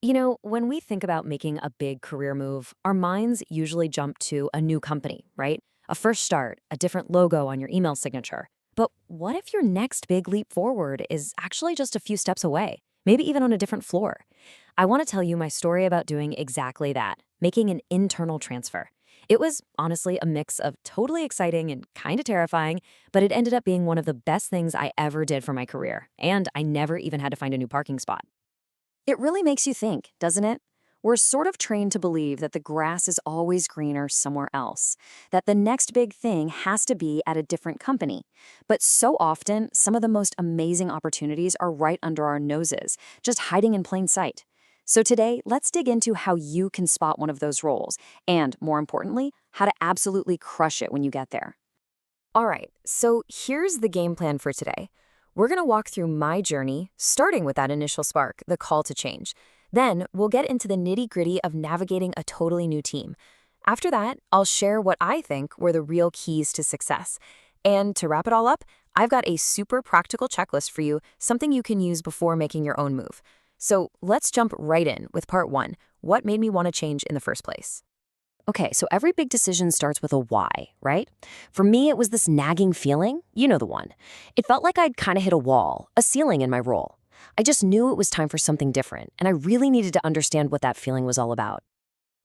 When we think about making a big career move, our minds usually jump to a new company, right? A fresh start, a different logo on your email signature. But what if your next big leap forward is actually just a few steps away, maybe even on a different floor? I want to tell you my story about doing exactly that, making an internal transfer. It was honestly a mix of totally exciting and kind of terrifying, but it ended up being one of the best things I ever did for my career, and I never even had to find a new parking spot. It really makes you think, doesn't it? We're sort of trained to believe that the grass is always greener somewhere else, that the next big thing has to be at a different company. But so often, some of the most amazing opportunities are right under our noses, just hiding in plain sight. So today, let's dig into how you can spot one of those roles, and more importantly, how to absolutely crush it when you get there. All right, so here's the game plan for today. We're going to walk through my journey, starting with that initial spark, the call to change. Then we'll get into the nitty-gritty of navigating a totally new team. After that, I'll share what I think were the real keys to success. And to wrap it all up, I've got a super practical checklist for you, something you can use before making your own move. So let's jump right in with part one, what made me want to change in the first place. Okay, so every big decision starts with a why, right? For me, it was this nagging feeling, you know the one. It felt like I'd kind of hit a wall, a ceiling in my role. I just knew it was time for something different, and I really needed to understand what that feeling was all about.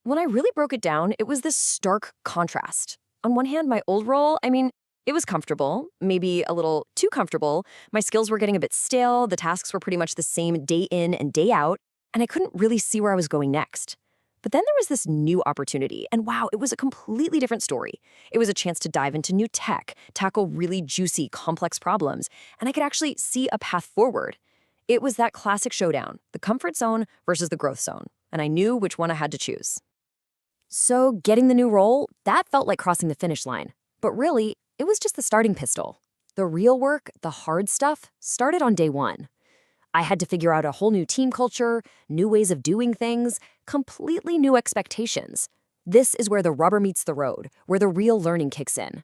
When I really broke it down, it was this stark contrast. On one hand, my old role, it was comfortable, maybe a little too comfortable. My skills were getting a bit stale, the tasks were pretty much the same day in and day out, and I couldn't really see where I was going next. But then there was this new opportunity, and wow, it was a completely different story. It was a chance to dive into new tech, tackle really juicy, complex problems, and I could actually see a path forward. It was that classic showdown, the comfort zone versus the growth zone, and I knew which one I had to choose. So getting the new role, that felt like crossing the finish line. But really, it was just the starting pistol. The real work, the hard stuff, started on day one. I had to figure out a whole new team culture, new ways of doing things, completely new expectations. This is where the rubber meets the road, where the real learning kicks in.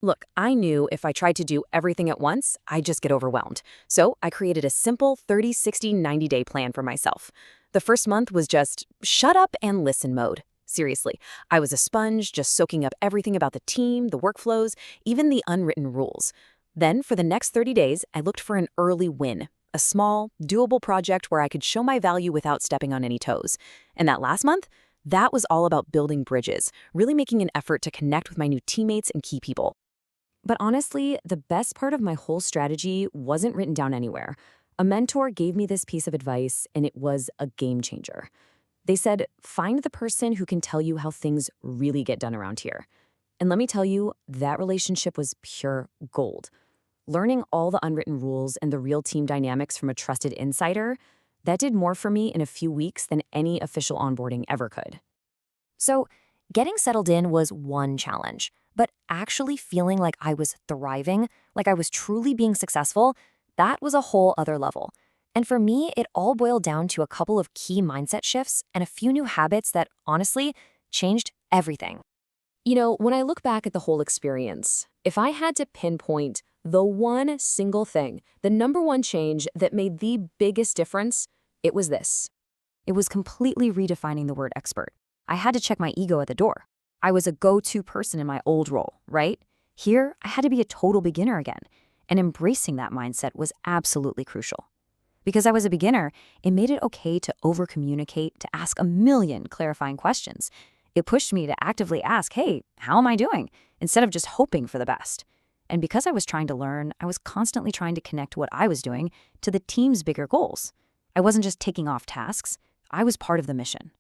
Look, I knew if I tried to do everything at once, I'd just get overwhelmed. So I created a simple 30, 60, 90-day plan for myself. The first month was just shut up and listen mode. Seriously, I was a sponge, just soaking up everything about the team, the workflows, even the unwritten rules. Then, for the next 30 days, I looked for an early win, a small, doable project where I could show my value without stepping on any toes. And that last month, that was all about building bridges, really making an effort to connect with my new teammates and key people. But honestly, the best part of my whole strategy wasn't written down anywhere. A mentor gave me this piece of advice, and it was a game changer. They said, find the person who can tell you how things really get done around here. And let me tell you, that relationship was pure gold. Learning all the unwritten rules and the real team dynamics from a trusted insider, that did more for me in a few weeks than any official onboarding ever could. So, getting settled in was one challenge, but actually feeling like I was thriving, like I was truly being successful, that was a whole other level. And for me, it all boiled down to a couple of key mindset shifts and a few new habits that, honestly, changed everything. When I look back at the whole experience, if I had to pinpoint the one single thing, the number one change that made the biggest difference, it was this. It was completely redefining the word expert. I had to check my ego at the door. I was a go-to person in my old role, right? Here, I had to be a total beginner again, and embracing that mindset was absolutely crucial. Because I was a beginner, it made it okay to over-communicate, to ask a million clarifying questions. It pushed me to actively ask, hey, how am I doing? Instead of just hoping for the best. And because I was trying to learn, I was constantly trying to connect what I was doing to the team's bigger goals. I wasn't just taking off tasks, I was part of the mission.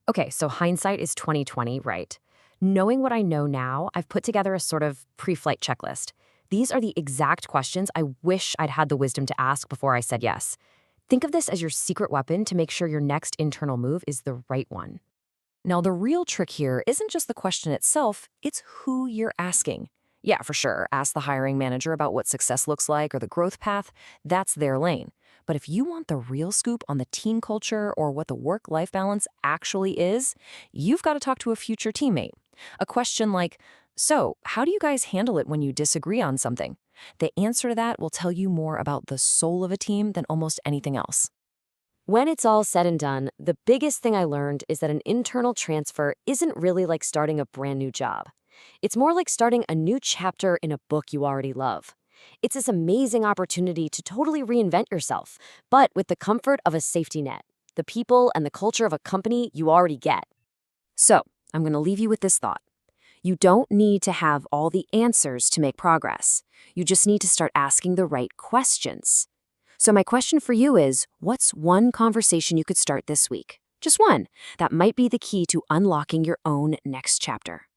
Okay, so hindsight is 2020, right? Knowing what I know now, I've put together a sort of pre-flight checklist. These are the exact questions I wish I'd had the wisdom to ask before I said yes. Think of this as your secret weapon to make sure your next internal move is the right one. Now, the real trick here isn't just the question itself, it's who you're asking. Yeah, for sure, ask the hiring manager about what success looks like or the growth path. That's their lane. But if you want the real scoop on the team culture or what the work-life balance actually is, you've got to talk to a future teammate. A question like, so, how do you guys handle it when you disagree on something? The answer to that will tell you more about the soul of a team than almost anything else. When it's all said and done, the biggest thing I learned is that an internal transfer isn't really like starting a brand new job. It's more like starting a new chapter in a book you already love. It's this amazing opportunity to totally reinvent yourself, but with the comfort of a safety net, the people and the culture of a company you already get. So, I'm going to leave you with this thought. You don't need to have all the answers to make progress. You just need to start asking the right questions. So my question for you is, what's one conversation you could start this week? Just one. That might be the key to unlocking your own next chapter.